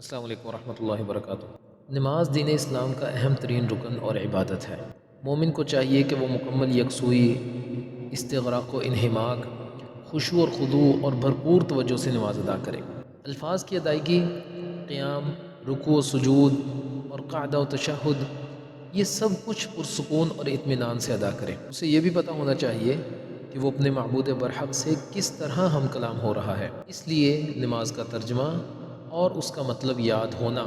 السلام علیکم ورحمۃ اللہ وبرکاتہ۔ نماز دین اسلام کا اہم ترین رکن اور عبادت ہے۔ مومن کو چاہیے کہ وہ مکمل یکسوئی، استغراق و انہماک، خشوع اور خضوع اور بھرپور توجہ سے نماز ادا کرے۔ الفاظ کی ادائیگی، قیام، رکوع و سجود اور قعدہ و تشہد، یہ سب کچھ پرسکون اور اطمینان سے ادا کرے۔ اسے یہ بھی پتہ ہونا چاہیے کہ وہ اپنے معبود برحق سے کس طرح ہم کلام ہو رہا ہے۔ اس لیے نماز کا ترجمہ اور اس کا مطلب یاد ہونا،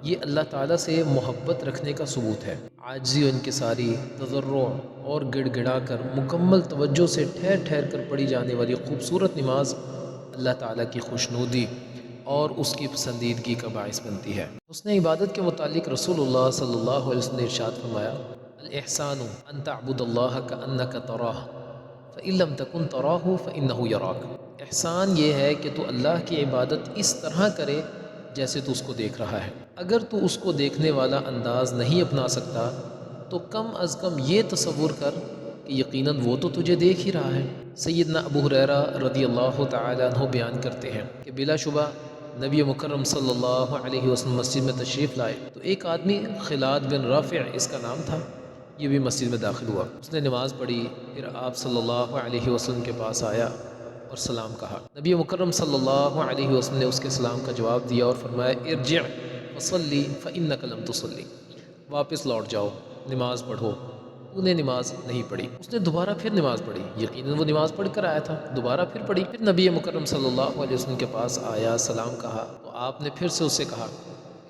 یہ اللہ تعالیٰ سے محبت رکھنے کا ثبوت ہے۔ عاجزی و انکساری، تضرع اور گڑ گڑا کر مکمل توجہ سے ٹھہر ٹھہر کر پڑھی جانے والی خوبصورت نماز اللہ تعالیٰ کی خوشنودی اور اس کی پسندیدگی کا باعث بنتی ہے۔ اس نے عبادت کے متعلق رسول اللہ صلی اللہ علیہ وسلم نے ارشاد فرمایا: الاحسان ان تعبد اللہ کانک تراہ فإن لم تکن تراہ فإنہ یراک۔ احسان یہ ہے کہ تو اللہ کی عبادت اس طرح کرے جیسے تو اس کو دیکھ رہا ہے۔ اگر تو اس کو دیکھنے والا انداز نہیں اپنا سکتا تو کم از کم یہ تصور کر کہ یقیناً وہ تو تجھے دیکھ ہی رہا ہے۔ سیدنا ابو ہریرہ رضی اللہ تعالیٰ عنہ بیان کرتے ہیں کہ بلا شبہ نبی مکرم صلی اللہ علیہ وسلم مسجد میں تشریف لائے تو ایک آدمی خلاد بن رافع اس کا نام تھا، یہ بھی مسجد میں داخل ہوا۔ اس نے نماز پڑھی، پھر آپ صلی اللہ علیہ وسلم کے پاس آیا اور سلام کہا۔ نبی مکرم صلی اللہ علیہ وسلم نے اس کے سلام کا جواب دیا اور فرمایا: ارجع فصلی فإنک لم تصلی، واپس لوٹ جاؤ، نماز پڑھو، تو نے نماز نہیں پڑھی۔ اس نے دوبارہ پھر نماز پڑھی، یقیناً وہ نماز پڑھ کر آیا تھا، دوبارہ پھر پڑھی۔ پھر نبی مکرم صلی اللہ علیہ وسلم کے پاس آیا، سلام کہا تو آپ نے پھر سے اس سے کہا: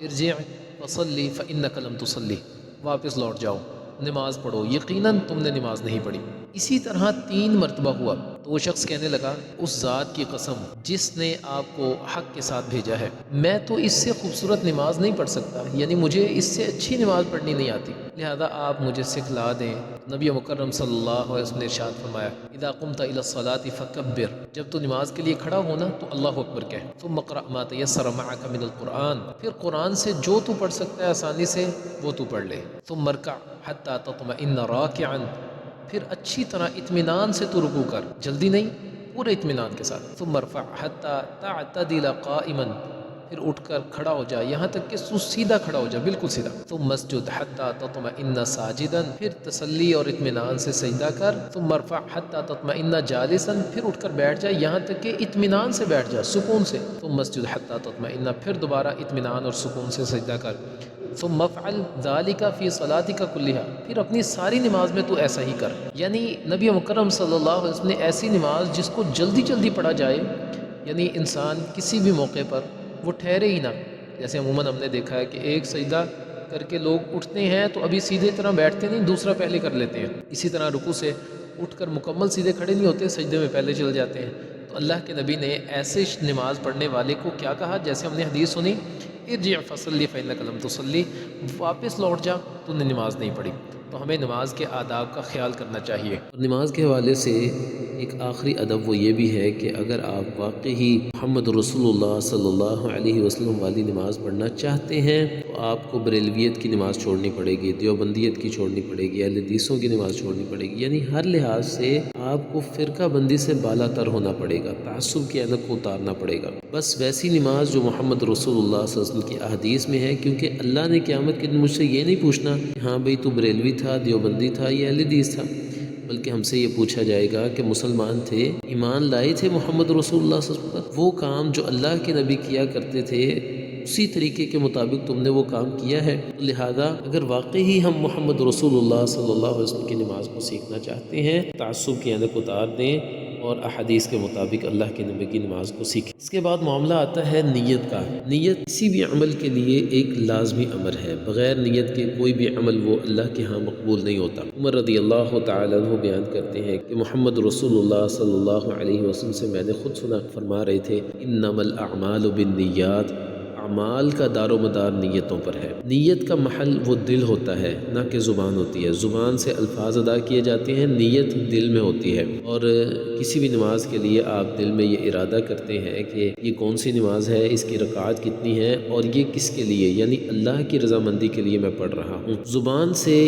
ارجع فصلی فإنک لم تصلی، واپس لوٹ جاؤ، نماز پڑھو، یقیناً تم نے نماز نہیں پڑھی۔ اسی طرح 3 مرتبہ ہوا تو وہ شخص کہنے لگا: اس ذات کی قسم جس نے آپ کو حق کے ساتھ بھیجا ہے، میں تو اس سے خوبصورت نماز نہیں پڑھ سکتا، یعنی مجھے اس سے اچھی نماز پڑھنی نہیں آتی، لہذا آپ مجھے سکھلا دیں۔ نبی مکرم صلی اللہ علیہ وسلم نے ارشاد فرمایا: اذا قمت الى الصلاة فکبر، جب تو نماز کے لیے کھڑا ہونا تو اللہ اکبر کہہ، ثم اقرأ ما تیسر معک من القرآن، پھر قرآن سے جو تو پڑھ سکتا ہے آسانی سے وہ تو پڑھ لے، ثم ارکع حتی تطمئن راکعا، پھر اچھی طرح اطمینان سے تو رکوع کر، جلدی نہیں، پورے اطمینان کے ساتھ، ثم ارفع حتی تعتدل قائما، پھر اٹھ کر کھڑا ہو جا یہاں تک کہ تو سیدھا کھڑا ہو جا، بالکل سیدھا، ثم اسجد حتی تطمئن ساجدا، پھر تسلی اور اطمینان سے سجدہ کر، ثم ارفع حتی تطمئن جالسا، پھر اٹھ کر بیٹھ جا یہاں تک کہ اطمینان سے بیٹھ جا، سکون سے، ثم اسجد حتی تطمئن، پھر دوبارہ اطمینان اور سکون سے سجدہ کر، ثم افعل ذلك فی صلاتک کلھا، پھر اپنی ساری نماز میں تو ایسا ہی کر۔ یعنی نبی مکرم صلی اللہ علیہ وسلم نے ایسی نماز جس کو جلدی جلدی پڑھا جائے، یعنی انسان کسی بھی موقع پر وہ ٹھہرے ہی نہ، جیسے عموماً ہم نے دیکھا ہے کہ ایک سجدہ کر کے لوگ اٹھتے ہیں تو ابھی سیدھے طرح بیٹھتے نہیں، دوسرا پہلے کر لیتے ہیں، اسی طرح رکوع سے اٹھ کر مکمل سیدھے کھڑے نہیں ہوتے، سجدے میں پہلے چل جاتے ہیں۔ تو اللہ کے نبی نے ایسے نماز پڑھنے والے کو کیا کہا، جیسے ہم نے حدیث سنی: ارجع فصلی فإنک لم تصلی، واپس لوٹ جا، تو نے نماز نہیں پڑھی۔ تو ہمیں نماز کے آداب کا خیال کرنا چاہیے۔ اور نماز کے حوالے سے ایک آخری ادب وہ یہ بھی ہے کہ اگر آپ واقعی محمد رسول اللہ صلی اللہ علیہ وسلم والی نماز پڑھنا چاہتے ہیں تو آپ کو بریلویت کی نماز چھوڑنی پڑے گی، دیوبندیت کی چھوڑنی پڑے گی، اہل حدیثوں کی نماز چھوڑنی پڑے گی، یعنی ہر لحاظ سے آپ کو فرقہ بندی سے بالا تر ہونا پڑے گا، تعصب کی عینک کو اتارنا پڑے گا۔ بس ویسی نماز جو محمد رسول اللہ صلی اللہ علیہ وسلم کی احادیث میں ہے، کیونکہ اللہ نے قیامت کے دن مجھ سے یہ نہیں پوچھنا کہ ہاں بھئی تو بریلوی تھا، دیوبندی تھا یا اہل حدیث تھا، بلکہ ہم سے یہ پوچھا جائے گا کہ مسلمان تھے، ایمان لائے تھے محمد رسول اللہ صلی اللہ علیہ وسلم پر، وہ کام جو اللہ کے نبی کیا کرتے تھے اسی طریقے کے مطابق تم نے وہ کام کیا ہے؟ لہذا اگر واقعی ہم محمد رسول اللہ صلی اللہ علیہ وسلم کی نماز کو سیکھنا چاہتے ہیں، تعصب کی عینک اتار دیں اور احادیث کے مطابق اللہ کے نبی کی نماز کو سیکھیں۔ اس کے بعد معاملہ آتا ہے نیت کا۔ نیت کسی بھی عمل کے لیے ایک لازمی امر ہے، بغیر نیت کے کوئی بھی عمل وہ اللہ کے ہاں مقبول نہیں ہوتا۔ عمر رضی اللہ تعالیٰ عنہ بیان کرتے ہیں کہ محمد رسول اللہ صلی اللہ علیہ وسلم سے میں نے خود سنا، فرما رہے تھے: انما الاعمال بالنیات، اعمال کا دار و مدار نیتوں پر ہے۔ نیت کا محل وہ دل ہوتا ہے، نہ کہ زبان ہوتی ہے۔ زبان سے الفاظ ادا کیے جاتے ہیں، نیت دل میں ہوتی ہے۔ اور کسی بھی نماز کے لیے آپ دل میں یہ ارادہ کرتے ہیں کہ یہ کون سی نماز ہے، اس کی رکعات کتنی ہے اور یہ کس کے لیے، یعنی اللہ کی رضامندی کے لیے میں پڑھ رہا ہوں۔ زبان سے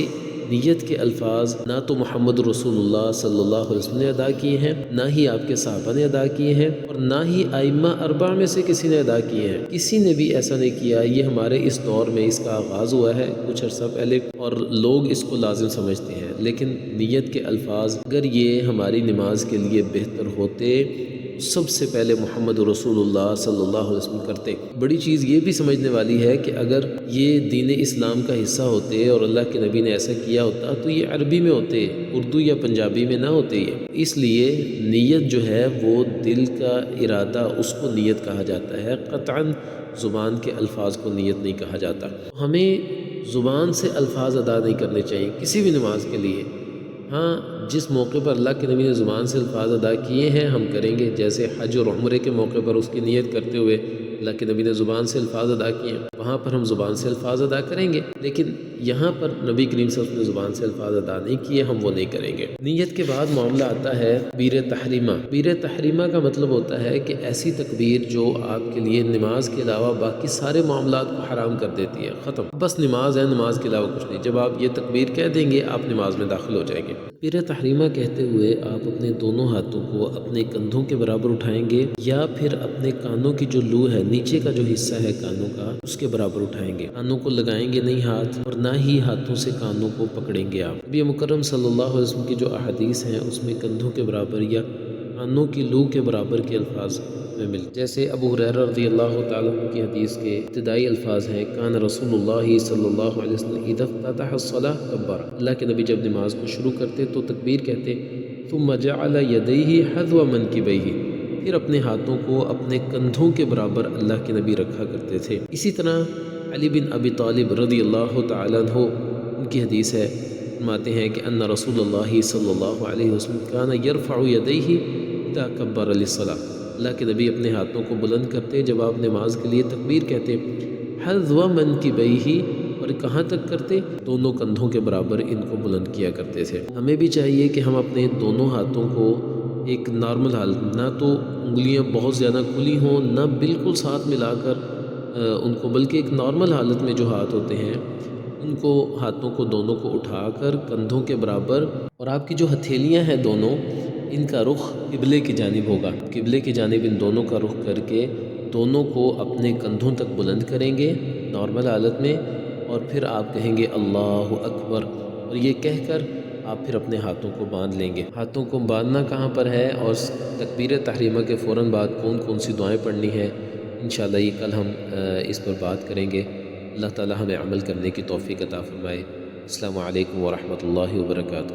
نیت کے الفاظ نہ تو محمد رسول اللہ صلی اللہ علیہ وسلم نے ادا کیے ہیں، نہ ہی آپ کے صحابہ نے ادا کیے ہیں، اور نہ ہی ائمہ اربعہ میں سے کسی نے ادا کیے ہیں۔ کسی نے بھی ایسا نہیں کیا۔ یہ ہمارے اس دور میں اس کا آغاز ہوا ہے کچھ عرصہ پہلے، اور لوگ اس کو لازم سمجھتے ہیں، لیکن نیت کے الفاظ اگر یہ ہماری نماز کے لیے بہتر ہوتے، سب سے پہلے محمد رسول اللہ صلی اللہ علیہ وسلم کرتے۔ بڑی چیز یہ بھی سمجھنے والی ہے کہ اگر یہ دین اسلام کا حصہ ہوتے اور اللہ کے نبی نے ایسا کیا ہوتا تو یہ عربی میں ہوتے، اردو یا پنجابی میں نہ ہوتے یہ۔ اس لیے نیت جو ہے وہ دل کا ارادہ، اس کو نیت کہا جاتا ہے، قطعاً زبان کے الفاظ کو نیت نہیں کہا جاتا۔ ہمیں زبان سے الفاظ ادا نہیں کرنے چاہیے کسی بھی نماز کے لیے۔ ہاں، جس موقع پر اللہ کے نبی نے زبان سے الفاظ ادا کیے ہیں ہم کریں گے، جیسے حج اور عمرے کے موقع پر اس کی نیت کرتے ہوئے اللہ کے نبی نے زبان سے الفاظ ادا کیے ہیں، وہاں پر ہم زبان سے الفاظ ادا کریں گے، لیکن یہاں پر نبی کریم صلی اللہ علیہ وسلم نے زبان سے الفاظ ادا نہیں کیے، ہم وہ نہیں کریں گے۔ نیت کے بعد معاملہ آتا ہے تکبیر تحریمہ۔ تکبیر تحریمہ کا مطلب ہوتا ہے کہ ایسی تکبیر جو آپ کے لیے نماز کے علاوہ باقی سارے معاملات کو حرام کر دیتی ہے، ختم، بس نماز ہے، نماز کے علاوہ کچھ نہیں۔ جب آپ یہ تکبیر کہہ دیں گے آپ نماز میں داخل ہو جائیں گے۔ تکبیر تحریمہ کہتے ہوئے آپ اپنے دونوں ہاتھوں کو اپنے کندھوں کے برابر اٹھائیں گے، یا پھر اپنے کانوں کی جو لو ہے، نیچے کا جو حصہ ہے کانوں کا، اس کے برابر اٹھائیں گے۔ کانوں کو لگائیں گے نہیں ہاتھ، اور نہ ہی ہاتھوں سے کانوں کو پکڑیں گے آپ۔ نبی مکرم صلی اللہ علیہ وسلم کی جو احادیث ہیں اس میں کندھوں کے برابر یا کانوں کی لو کے برابر کے الفاظ میں ملتے، جیسے ابو ہریرہ رضی اللہ تعالیٰ عنہ کی حدیث کے ابتدائی الفاظ ہیں، کان رسول اللہ صلی اللہ علیہ وسلم اذا افتتح الصلاۃ کبر۔ اللہ کے نبی جب نماز کو شروع کرتے تو تکبیر کہتے، ثم جعل یدیہ حذو منکبیہ، پھر اپنے ہاتھوں کو اپنے کندھوں کے برابر اللہ کے نبی رکھا کرتے تھے۔ اسی طرح علی بن ابی طالب رضی اللہ تعالیٰ عنہ، ان کی حدیث ہے، فرماتے ہیں کہ ان رسول اللہ صلی اللہ علیہ وسلم کان یرفع یدیہ اذا کبر للصلاۃ، اللہ کے نبی اپنے ہاتھوں کو بلند کرتے جب آپ نماز کے لیے تکبیر کہتے، حذو منکبیہ، اور کہاں تک کرتے؟ دونوں کندھوں کے برابر ان کو بلند کیا کرتے تھے۔ ہمیں بھی چاہیے کہ ہم اپنے دونوں ہاتھوں کو ایک نارمل حالت، نہ تو انگلیاں بہت زیادہ کھلی ہوں، نہ بالکل ساتھ ملا کر ان کو، بلکہ ایک نارمل حالت میں جو ہاتھ ہوتے ہیں ان کو، ہاتھوں کو دونوں کو اٹھا کر کندھوں کے برابر، اور آپ کی جو ہتھیلیاں ہیں دونوں، ان کا رخ قبلے کی جانب ہوگا، قبلے کی جانب ان دونوں کا رخ کر کے دونوں کو اپنے کندھوں تک بلند کریں گے نارمل حالت میں، اور پھر آپ کہیں گے اللہ اکبر، اور یہ کہہ کر آپ پھر اپنے ہاتھوں کو باندھ لیں گے۔ ہاتھوں کو باندھنا کہاں پر ہے اور تکبیر تحریمہ کے فوراً بعد کون کون سی دعائیں پڑھنی ہے، انشاءاللہ یہ کل ہم اس پر بات کریں گے۔ اللہ تعالی ہمیں عمل کرنے کی توفیق عطا فرمائے۔ السلام علیکم ورحمۃ اللہ وبرکاتہ۔